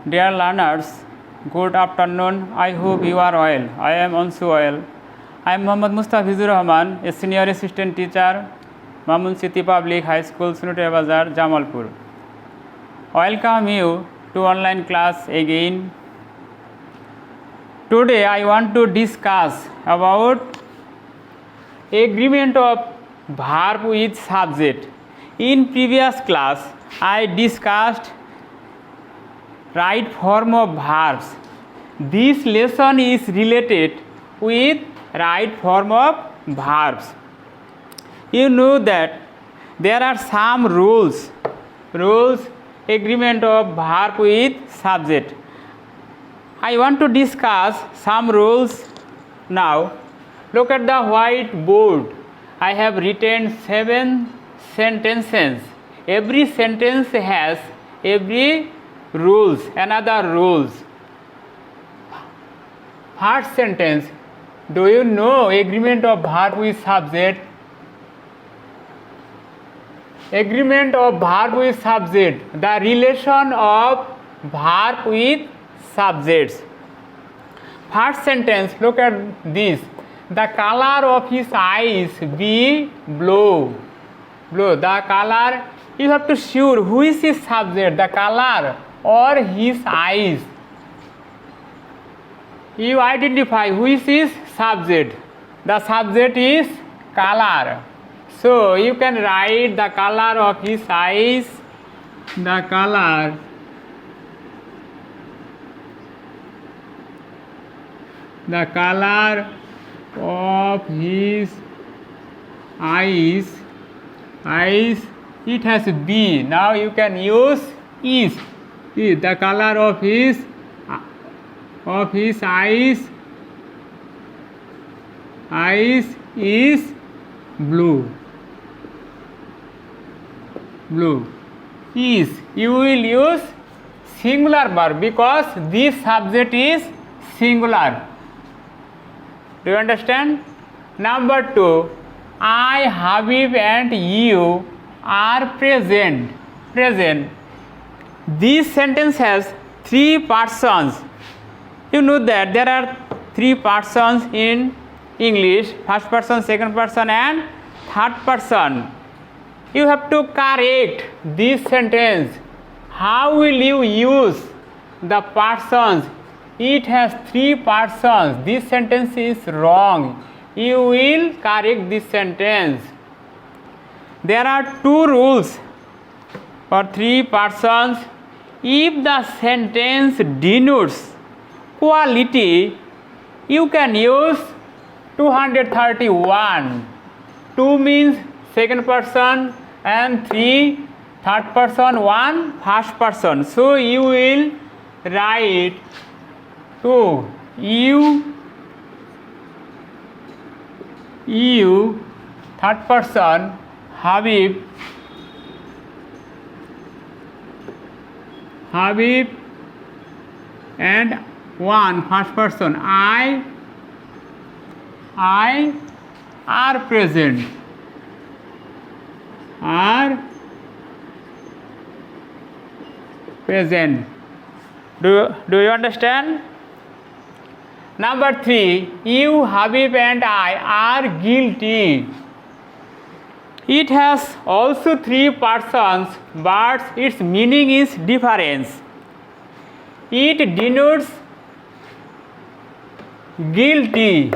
Dear learners, good afternoon. I hope you are well. I am also well. I am Mohammad Mustafizur Rahman, a senior assistant teacher, Mamun City Public High School, Sunute Bazar, Jamalpur. Welcome you to online class again. Today I want to discuss about agreement of verb with subject. In previous class, I discussed right form of verbs. This lesson is related with right form of verbs. You know that there are some rules agreement of verb with subject. I want to discuss some rules now. Look at the white board. I have written 7 sentences. Every sentence has every rules, another rules. First sentence, do you know agreement of verb with subject? Agreement of verb with subject, the relation of verb with subjects. First sentence, look at this. The color of his eyes be blue. Blue. The color, you have to sure who is his subject, the color or his eyes. You identify who is his subject. The subject is color. So you can write the color of his eyes. The color of his eyes, it has B. Now you can use is. The color of his eyes is blue. Is, you will use singular verb because this subject is singular. Do you understand? Number 2, I, Habib and you are present. This sentence has 3 persons. You know that there are 3 persons in English, first person, second person and third person. You have to correct this sentence. How will you use the persons? It has 3 persons. This sentence is wrong. You will correct this sentence. There are 2 rules for 3 persons. If the sentence denotes quality, you can use 231. 2 means second person and 3 third person, 1 first person. So you will write 2. You third person, Habib and 1 first person, I are present. Do you understand? Number 3, you, Habib and I are guilty. It has also 3 persons, but its meaning is different. It denotes guilty.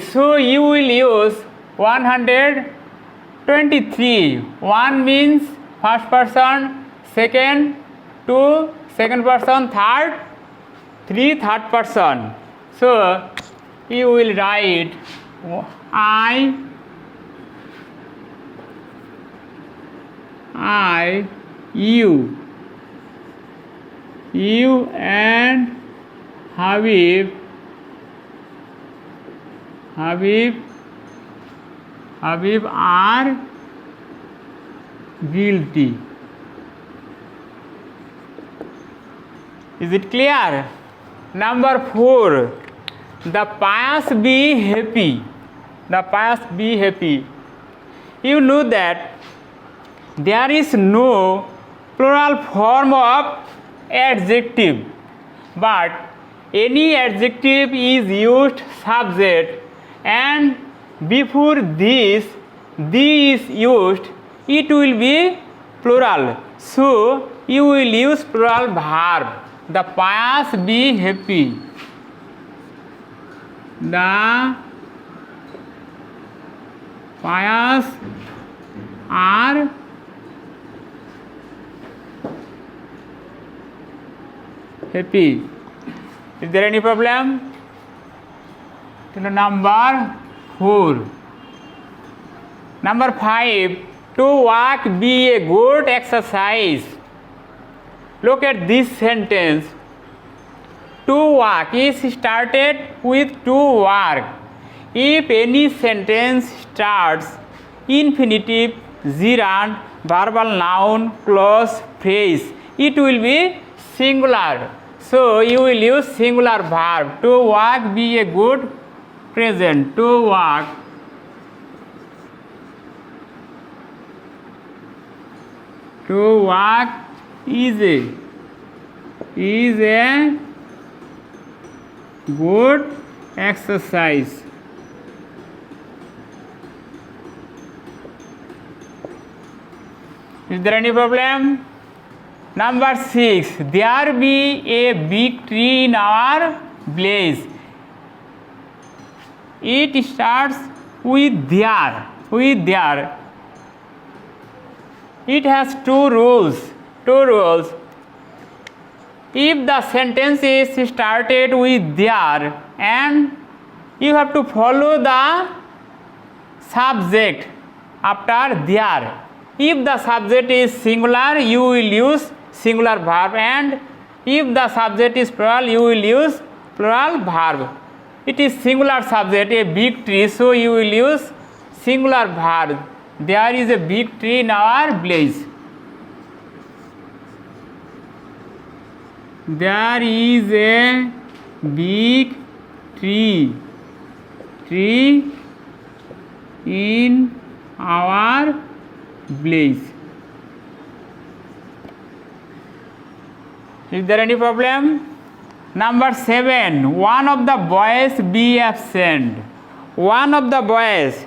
So you will use 123. 1 means first person, second, 2 second person, third, 3 third person. So you will write I, you and Habib are guilty. Is it clear? Number 4, the pious be happy. You know that there is no plural form of adjective, but any adjective is used subject, and before this is used, it will be plural. So you will use plural verb. The pious be happy. The pious are happy. Is there any problem? Number 4. Number 5. To walk be a good exercise. Look at this sentence. To walk is started with to work. If any sentence starts infinitive, gerund, verbal noun, clause, phrase, it will be singular. So you will use singular verb. To walk be a good present. To walk. To walk is a good exercise. Is there any problem? Number 6. There be a big tree in our village. It starts with there. It has two rules. If the sentence is started with there, and you have to follow the subject after there. If the subject is singular, you will use singular verb, and if the subject is plural, you will use plural verb. It is singular subject, a big tree, so you will use singular verb. There is a big tree in our village. There is a big tree in our village. Is there any problem? Number 7. One of the boys be absent. One of the boys.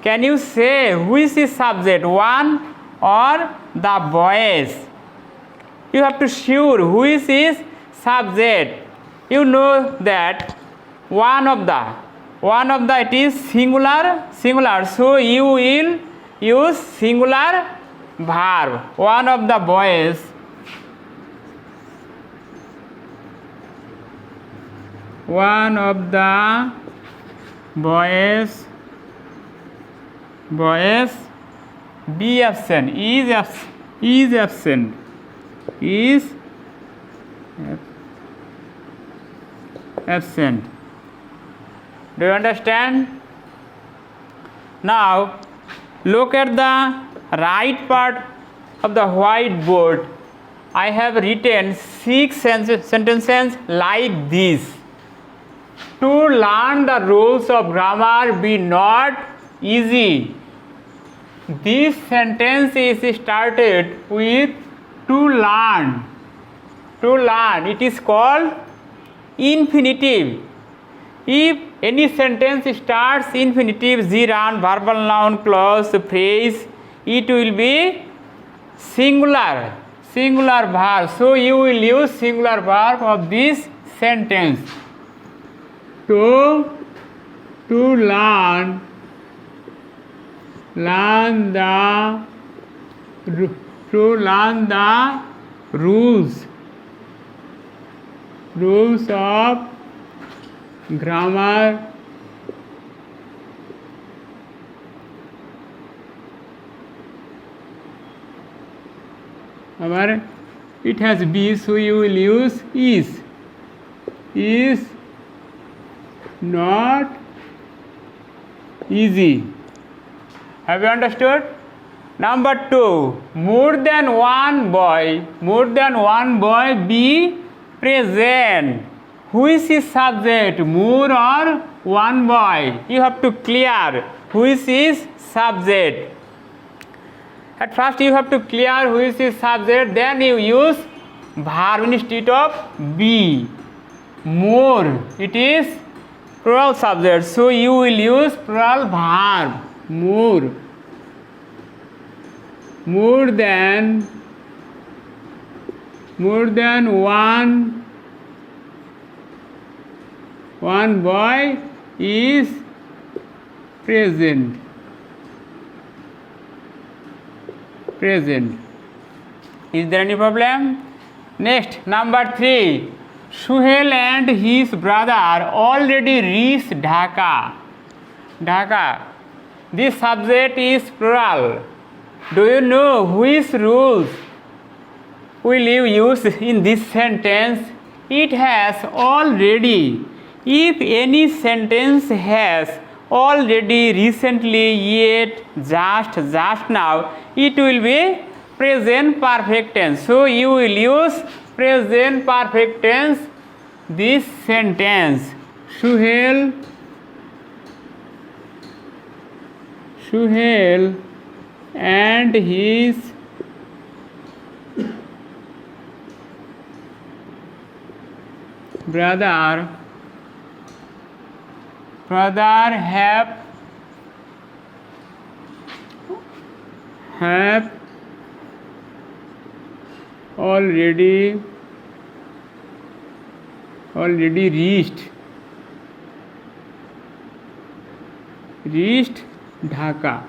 Can you say which is subject, one or the boys? You have to sure which is subject. You know that one of the it is singular, so you will use singular verb. One of the boys. One of the boys be absent. Is absent. Do you understand? Now look at the right part of the whiteboard. I have written 6 sentences like this. To learn the rules of grammar be not easy. This sentence is started with to learn. It is called infinitive. If any sentence starts infinitive, gerund, verbal noun, clause, phrase, it will be singular verb. So you will use singular verb of this sentence. To learn the rules of grammar it has be, so you will use is not easy. Have you understood? Number 2. More than one boy be present. Which is subject, more or one boy? You have to clear which is subject. At first you have to clear which is subject, then you use verb instead of be. More, it is plural subject, so you will use plural verb. More. More than one boy is present. Is there any problem? Next, number 3. Suhail and his brother already reached Dhaka. This subject is plural. Do you know which rules will you use in this sentence? It has already. If any sentence has already, recently, yet, just now, it will be present perfect tense. So you will use present perfect tense this sentence. Suhail and his brother have already reached Dhaka.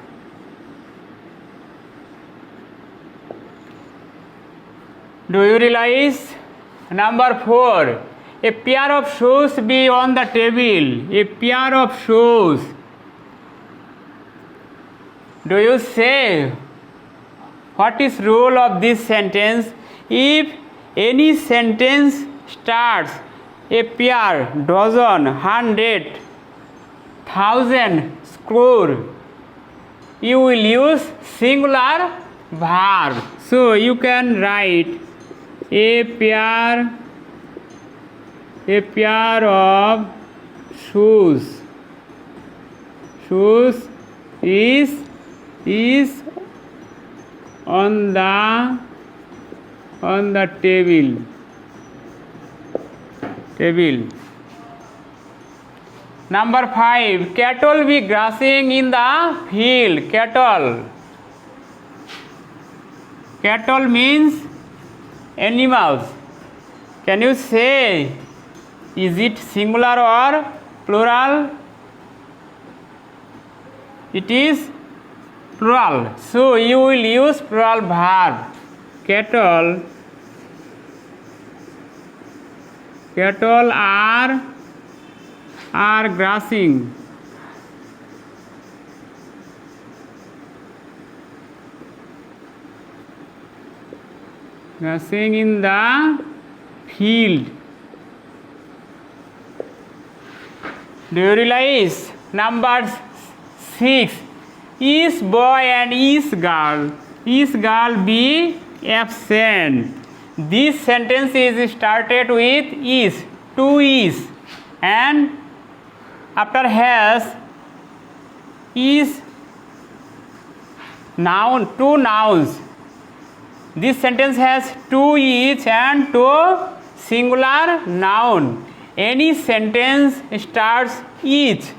Do you realize? Number 4. A pair of shoes be on the table. A pair of shoes. Do you say what is rule of this sentence? If any sentence starts a pair, dozen, 100, 1000, score, you will use singular verb. So you can write a pair of shoes is on the table. Number 5. Cattle be grazing in the field. Cattle means animals. Can you say, is it singular or plural? It is plural. So you will use plural verb. Cattle are grazing. Grazing in the field. Do you realize? Number 6. Is boy and is girl be absent? This sentence is started with is, to is, and after has is noun, two nouns. This sentence has two is and two singular noun. Any sentence starts is,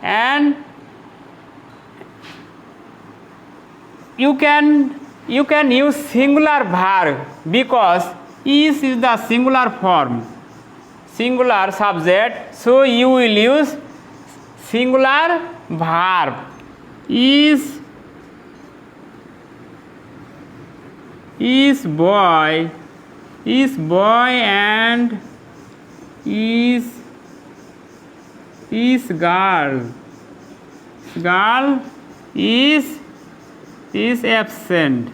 and you can use singular verb because is the singular form, singular subject, so you will use singular verb. Is boy and is girl is absent.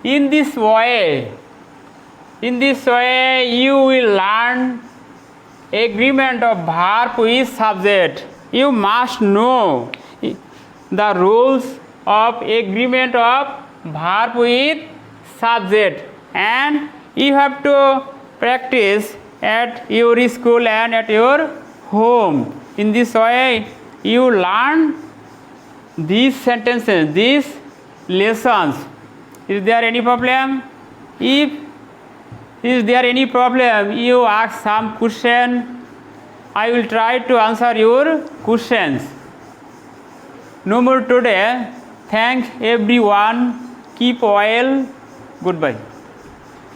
In this way you will learn agreement of verb with subject. You must know the rules of agreement of verb with subject, and you have to practice at your school and at your home. In this way you learn these sentences, these lessons. Is there any problem? If is there any problem, you ask some question. I will try to answer your questions. No more today. Thank everyone. Keep well. Goodbye.